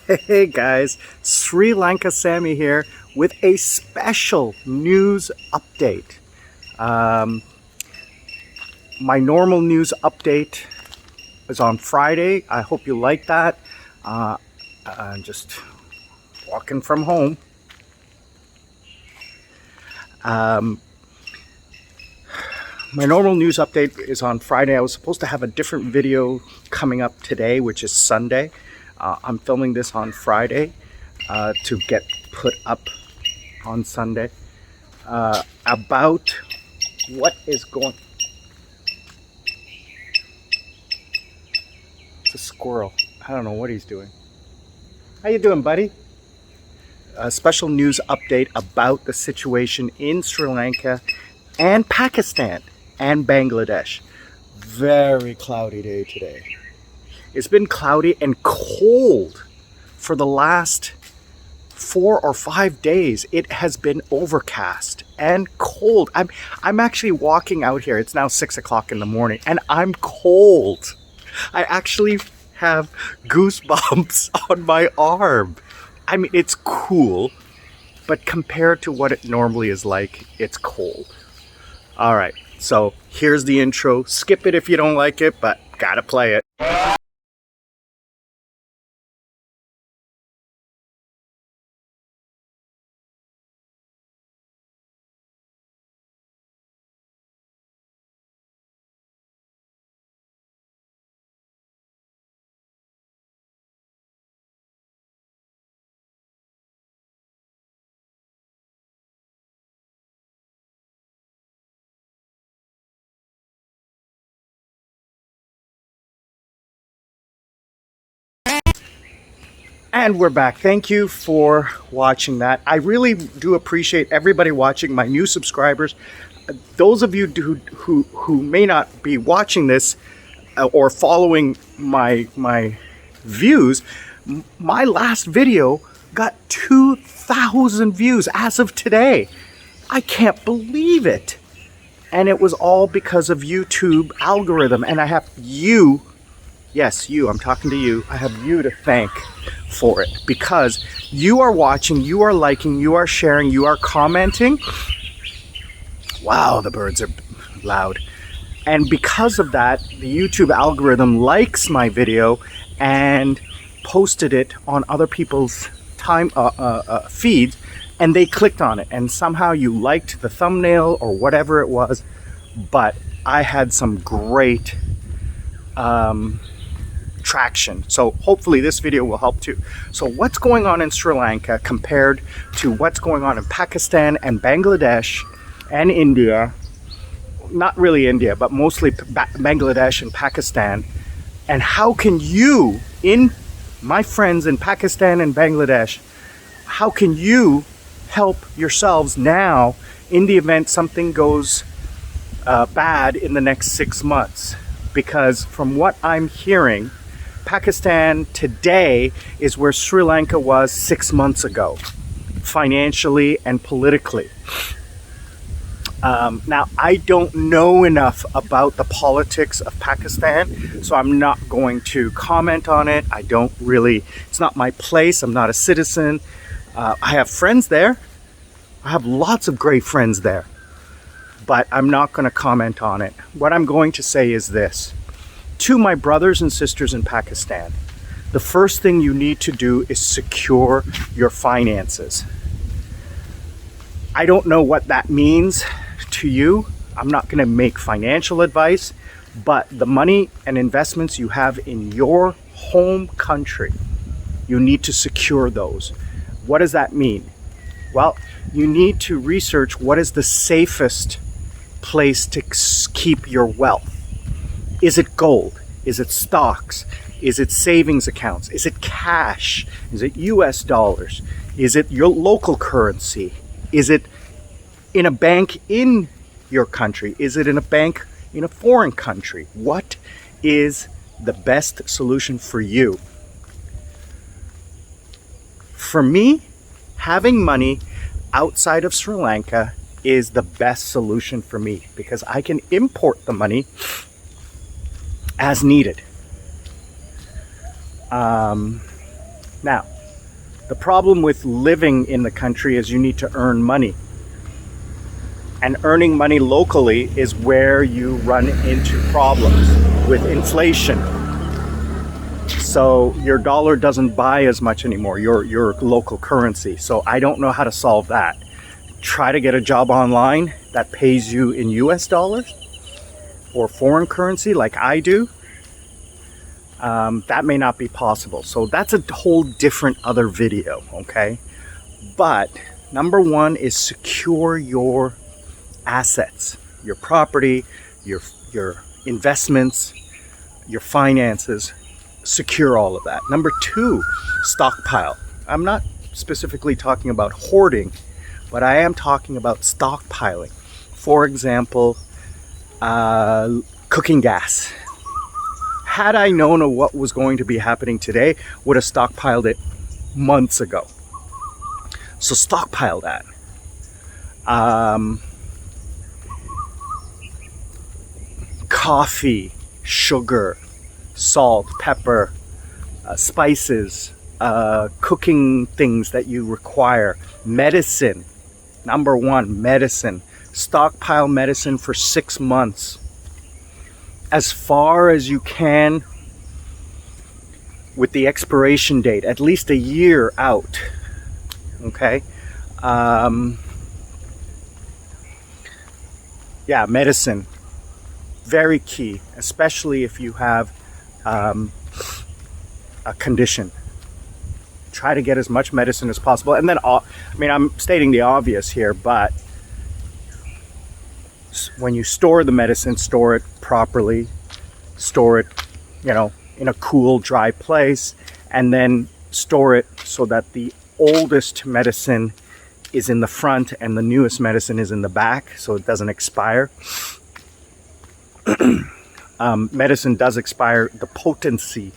Hey guys, Sri Lanka Sammy here with a special news update. My normal news update is on Friday. I hope you like that. I'm just walking from home. My normal news update is on Friday. I was supposed to have a different video coming up today, which is Sunday. I'm filming this on Friday to get put up on Sunday about what is going. It's a squirrel. I don't know what he's doing. How you doing, buddy? A special news update about the situation in Sri Lanka and Pakistan and Bangladesh. Very cloudy day today. It's been cloudy and cold for the last 4 or 5 days. It has been overcast and cold. I'm actually walking out here. It's now 6 o'clock in the morning and I'm cold. I actually have goosebumps on my arm. I mean, it's cool, but compared to what it normally is like, it's cold. All right, so here's the intro. Skip it if you don't like it, but gotta play it. And we're back. Thank you for watching that. I really do appreciate everybody watching, my new subscribers. Those of you who may not be watching this or following my views, my last video got 2,000 views as of today. I can't believe it. And it was all because of YouTube algorithm. And I have you, yes, you, I'm talking to you. I have you to thank for it, because you are watching, you are liking, you are sharing, you are commenting. Wow, the birds are loud. And because of that, the YouTube algorithm likes my video and posted it on other people's feeds, and they clicked on it, and somehow you liked the thumbnail or whatever it was. But I had some great traction, so hopefully this video will help too. So what's going on in Sri Lanka compared to what's going on in Pakistan and Bangladesh and India? Not really India, but mostly Bangladesh and Pakistan. And how can you, my friends in Pakistan and Bangladesh, how can you help yourselves now in the event something goes bad in the next 6 months? Because from what I'm hearing, Pakistan today is where Sri Lanka was 6 months ago, financially and politically. Now, I don't know enough about the politics of Pakistan, so I'm not going to comment on it. I don't really, it's not my place. I'm not a citizen. I have friends there. I have lots of great friends there, but I'm not going to comment on it. What I'm going to say is this. To my brothers and sisters in Pakistan, the first thing you need to do is secure your finances. I don't know what that means to you. I'm not going to make financial advice, but the money and investments you have in your home country, you need to secure those. What does that mean? Well, you need to research what is the safest place to keep your wealth. Is it gold? Is it stocks? Is it savings accounts? Is it cash? Is it US dollars? Is it your local currency? Is it in a bank in your country? Is it in a bank in a foreign country? What is the best solution for you? For me, having money outside of Sri Lanka is the best solution for me, because I can import the money as needed. Now, The problem with living in the country is you need to earn money. And earning money locally is where you run into problems with inflation. So your dollar doesn't buy as much anymore, your local currency. So I don't know how to solve that. Try to get a job online that pays you in US dollars or foreign currency like I do. That may not be possible. So that's a whole different other video, okay? But number one is secure your assets, your property, your investments, your finances. Secure all of that. Number two, stockpile. I'm not specifically talking about hoarding, but I am talking about stockpiling. For example, cooking gas. Had I known of what was going to be happening today, would have stockpiled it months ago. So stockpile that. Coffee, sugar, salt, pepper, spices, cooking things that you require. Medicine. Number one, medicine. Stockpile medicine for 6 months. As far as you can with the expiration date, at least a year out. Okay? Yeah, medicine. Very key, especially if you have a condition. Try to get as much medicine as possible. And then, I mean, I'm stating the obvious here, but when you store the medicine, store it properly, store it, you know, in a cool, dry place, and then store it so that the oldest medicine is in the front and the newest medicine is in the back, so it doesn't expire. Medicine does expire, the potency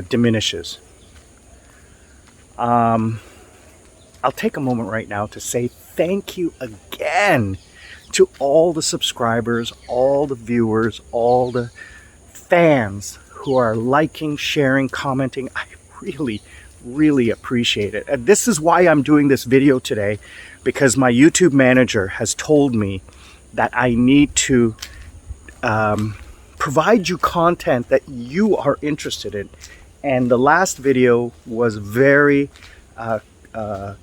diminishes. I'll take a moment right now to say thank you again to all the subscribers, all the viewers, all the fans who are liking, sharing, commenting. I really appreciate it. And this is why I'm doing this video today, because my YouTube manager has told me that I need to provide you content that you are interested in. And the last video was very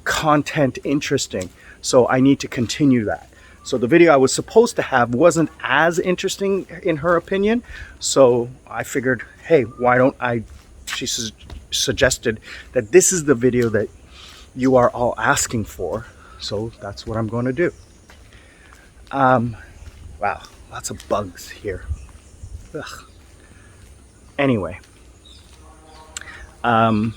content interesting, so I need to continue that. So the video I was supposed to have wasn't as interesting in her opinion, so I figured, hey, why don't I, she suggested that this is the video that you are all asking for, so that's what I'm going to do. Wow, lots of bugs here. Ugh. Anyway, some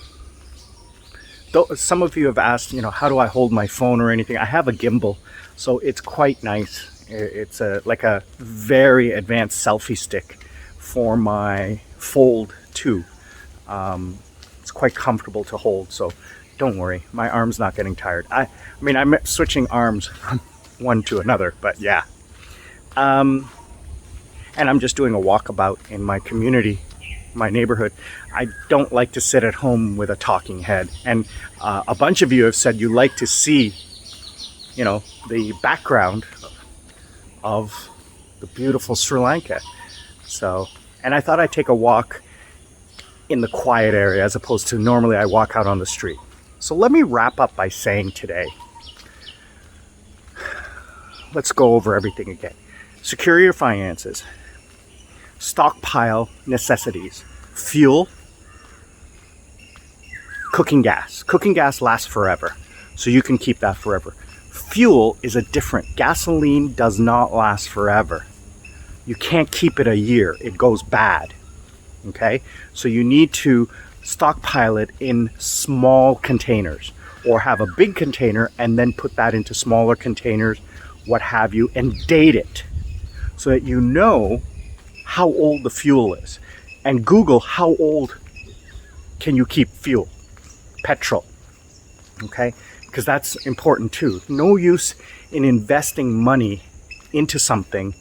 of you have asked, you know, how do I hold my phone or anything? I have a gimbal, so it's quite nice. It's like a very advanced selfie stick for my Fold 2. It's quite comfortable to hold, so don't worry, my arm's not getting tired. I mean, I'm switching arms from one to another, but yeah. And I'm just doing a walkabout in my community, my neighborhood. I don't like to sit at home with a talking head. And a bunch of you have said you like to see, you know, the background of the beautiful Sri Lanka. So, and I thought I'd take a walk in the quiet area as opposed to normally I walk out on the street. So let me wrap up by saying today, let's go over everything again. Secure your finances. Stockpile necessities. Fuel. Cooking gas. Cooking gas lasts forever, so you can keep that forever. Fuel is a different. Gasoline does not last forever. You can't keep it a year. It goes bad. Okay? So you need to stockpile it in small containers, or have a big container and then put that into smaller containers, what have you, and date it so that you know how old the fuel is. And Google how old can you keep fuel, petrol, okay? Because that's important too. No use in investing money into something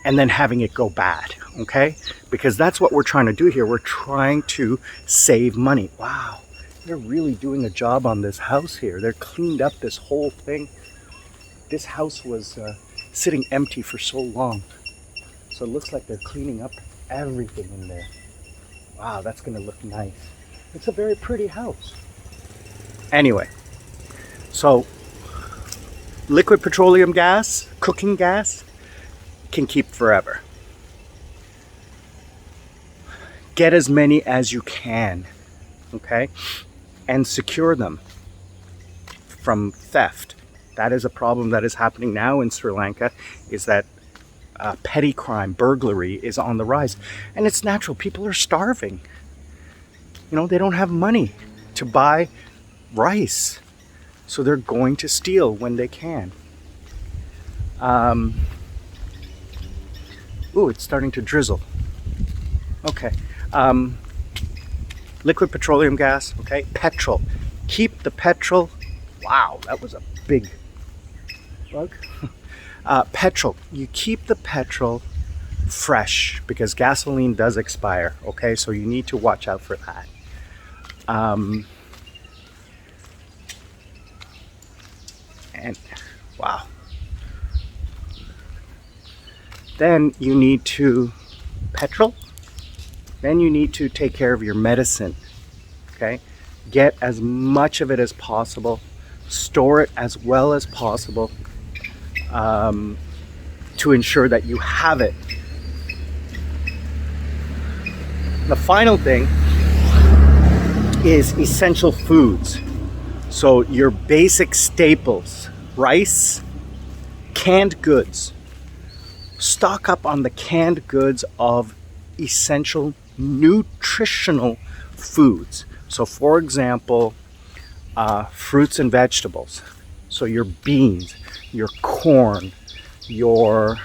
and then having it go bad, okay? Because that's what we're trying to do here. We're trying to save money. Wow, They're really doing a job on this house here. They're cleaned up this whole thing. This house was sitting empty for so long. So it looks like they're cleaning up everything in there. Wow, that's gonna look nice. It's a very pretty house. Anyway, so liquid petroleum gas, cooking gas, can keep forever. Get as many as you can, okay? And secure them from theft. That is a problem that is happening now in Sri Lanka, is that petty crime, burglary is on the rise. And it's natural, people are starving. You know, they don't have money to buy rice. So they're going to steal when they can. Ooh, it's starting to drizzle. Okay. Liquid petroleum gas, okay? Petrol. Keep the petrol. Wow, that was a big bug. Petrol. You keep the petrol fresh because gasoline does expire, okay? So you need to watch out for that. And wow. Then you need to petrol. Then you need to take care of your medicine, okay? Get as much of it as possible. Store it as well as possible to ensure that you have it. The final thing is essential foods. So your basic staples, rice, canned goods. Stock up on the canned goods of essential nutritional foods. So for example, fruits and vegetables. So your beans, your corn, your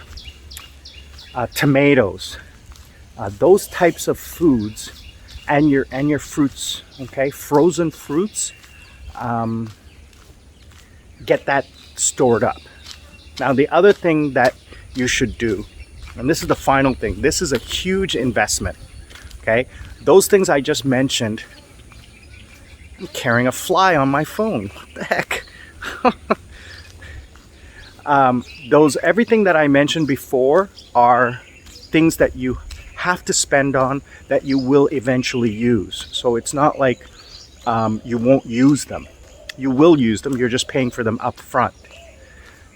tomatoes, those types of foods, and your fruits, okay, frozen fruits, get that stored up. Now the other thing that you should do, and this is the final thing, this is a huge investment, okay? Those things I just mentioned. I'm carrying a fly on my phone. What the heck? Everything that I mentioned before are things that you have to spend on that you will eventually use. So it's not like you won't use them. You will use them, you're just paying for them up front.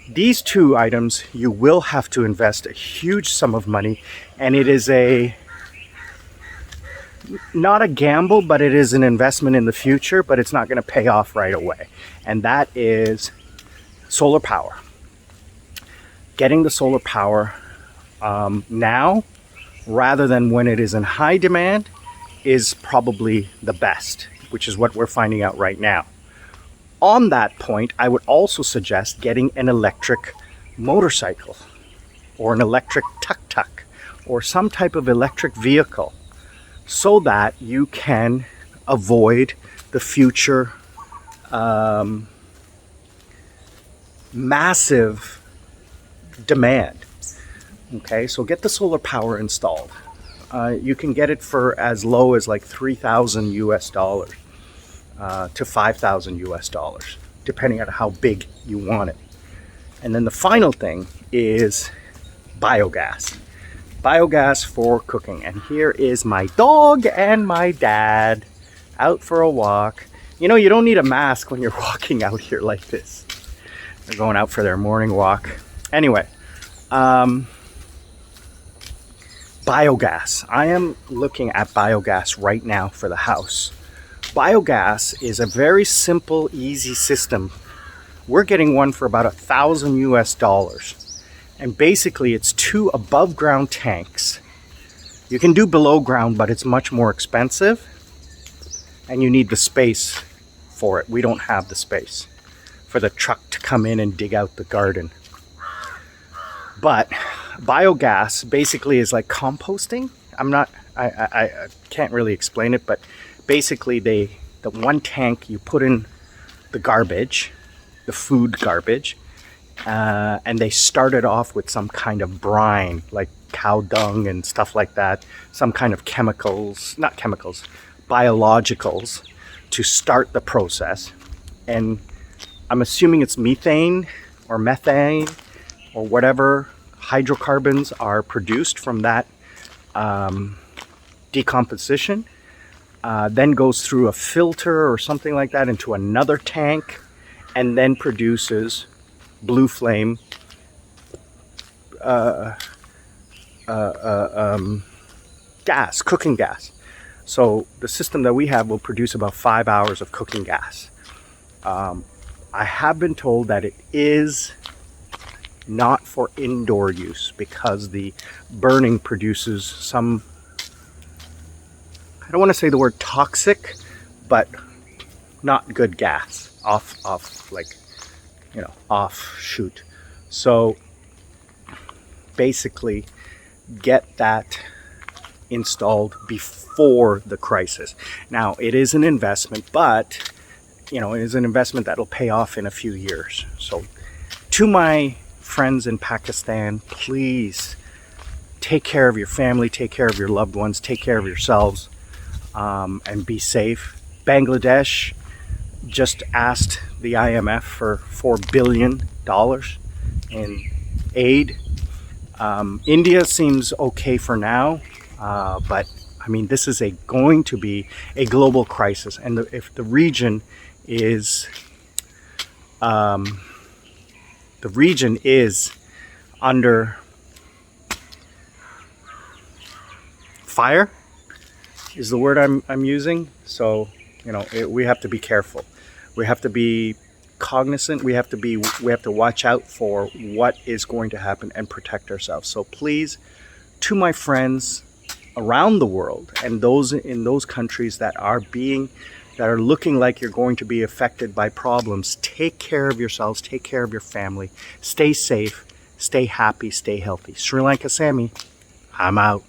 These two items, you will have to invest a huge sum of money, and it is not a gamble, but it is an investment in the future, but it's not going to pay off right away. And that is solar power. Getting the solar power now, rather than when it is in high demand, is probably the best, which is what we're finding out right now. On that point, I would also suggest getting an electric motorcycle or an electric tuk-tuk or some type of electric vehicle so that you can avoid the future massive demand. Okay, so get the solar power installed. You can get it for as low as like $3,000 US to $5,000 US, depending on how big you want it. And then the final thing is biogas. Biogas for cooking. And here is my dog and my dad out for a walk. You know, you don't need a mask when you're walking out here like this. They're going out for their morning walk. Anyway, biogas. I am looking at biogas right now for the house. Biogas is a very simple, easy system. We're getting one for about $1,000 US. And basically it's 2 above ground tanks. You can do below ground, but it's much more expensive. And you need the space for it. We don't have the space for the truck to come in and dig out the garden. But biogas basically is like composting. I can't really explain it, but basically the one tank you put in the garbage, the food garbage, and they started off with some kind of brine, like cow dung and stuff like that, some kind of chemicals, not chemicals, biologicals, to start the process. And I'm assuming it's methane or methane or whatever hydrocarbons are produced from that decomposition. Then goes through a filter or something like that into another tank, and then produces blue flame gas, cooking gas. So the system that we have will produce about 5 hours of cooking gas. I have been told that it is not for indoor use because the burning produces some, I don't want to say the word toxic, but not good gas offshoot. So basically get that installed before the crisis. Now it is an investment, but it is an investment that'll pay off in a few years. So to my friends in Pakistan, please take care of your family, take care of your loved ones, take care of yourselves, and be safe. Bangladesh just asked the IMF for $4 billion in aid. India seems okay for now, but I mean, this is going to be a global crisis, and if the region is under fire, is the word I'm using. So we have to be careful. We have to be cognizant. We have to watch out for what is going to happen and protect ourselves. So please, to my friends around the world and those in those countries that are looking like you're going to be affected by problems, take care of yourselves, take care of your family, stay safe, stay happy, stay healthy. Sri Lanka Sammy, I'm out.